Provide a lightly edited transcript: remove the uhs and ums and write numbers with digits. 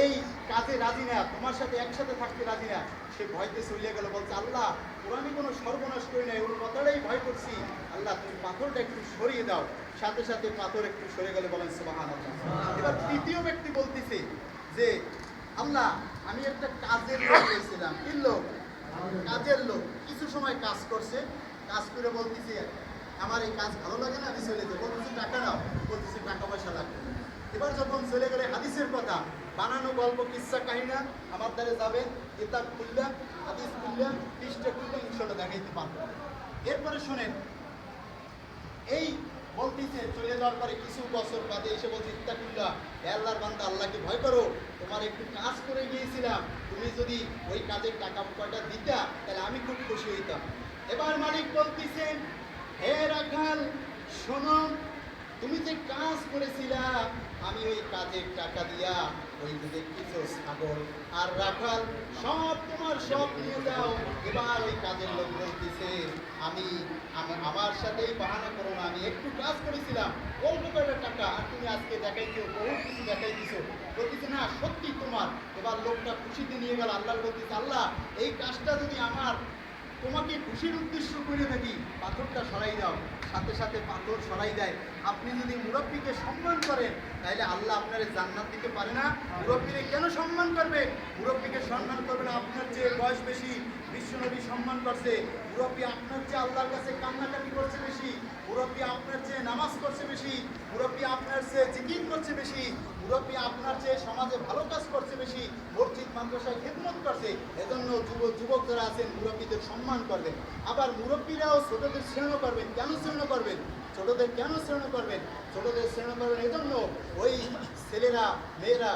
এই কাজে রাজি না, তোমার সাথে একসাথে থাকতে রাজি না, সে ভয়তে চলে গেল। বলছে আল্লাহ কোরআনে কোনো সর্বনাশ করি না, ওর কথাটাই ভয় করছি, আল্লাহ তুমি পাথরটা একটু সরিয়ে দাও। সাথে সাথে পাথর একটু সরে গেলে বলেন সুবহানাল্লাহ। এবার তৃতীয় ব্যক্তি বলতেছে যে আল্লাহ আমি একটা কাজের লোক হয়েছিলাম। কি লোক? কাজের লোক। কিছু সময় কাজ করছে, কাজ করে বলতেছে আমার এই কাজ ভালো লাগে না, আমি চলে যাবো। বলতেছি টাকা নাও, বলতেছি টাকা পয়সা লাগবে। এবার যখন চলে গেলে হাদিসের কথা, বানানো গল্প কিচ্ছা কাহিনা আমার দ্বারা যাবেন, কিতাব খুললা হাদিস খুললা পৃষ্ঠা খুললে ইনশাল্লাহ দেখাইতে পারবো। এরপরে শোনেন, এই বলতেছে চলে যাওয়ার পরে কিছু বছর বাদে এসে বলছে ইত্তাকুল্লাহ, হে আল্লাহর বান্দা আল্লাহকে ভয় করো, তোমার একটু কাজ করে গিয়েছিলাম, তুমি যদি ওই কাজের টাকা কয়টা দিতা তাহলে আমি খুব খুশি হইতাম। এবার মালিক বলতেছেন হে রাখাল শোনো, তুমি যে কাজ করেছিলা আমি ওই কাজের টাকা দিয়া ওই যে কিছু ছাগল আর রাখাল সব তোমার সব নিয়ে যাও। এবার ওই কাজের লোক বলতেছে আমি আমার সাথেই বাহানা করো না, আমি একটু কাজ করেছিলাম অল্প কয়টা টাকা, আর তুমি আজকে দেখাইছো বহু কিছু দেখাইতেছো। বলতেছে না সত্যি তোমার। এবার লোকটা খুশিতে নিয়ে গেল, আল্লাহর বলতেছে আল্লাহ এই কাজটা যদি আমার তোমাকে খুশির উদ্দেশ্য করে থাকি, পাথরটা সরাই দাও। সাথে সাথে পাথর সরাই দেয়। আপনি যদি মুরব্বীকে সম্মান করেন তাহলে আল্লাহ আপনার জান্নাত দিতে পারে না? মুরব্বীকে কেন সম্মান করবে? মুরব্বীকে সম্মান করবে না আপনার চেয়ে বয়স বেশি, বিশ্বনবী সম্মান করছে। মুরব্বী আপনার চেয়ে আল্লাহর কাছে কান্নাকাটি করছে বেশি, মুরব্বী আপনার চেয়ে নামাজ করছে বেশি, মুরব্বী আপনার চেয়ে জিকির করছে বেশি, মুরব্বী আপনার চেয়ে সমাজে ভালো কাজ করছে বেশি, মসজিদ মাদ্রাসায় খেদমত করছে। এজন্য যুবক যারা আছেন মুরব্বীদের সম্মান করবেন। আবার মুরব্বীরাও ছোটদের শ্রেণী করবেন। কেন শ্রেণী করবেন? ছোটদের কেন শ্রেণী করবেন? ছোটদের শ্রেণী করবেন এজন্য ওই ছেলেরা মেয়েরা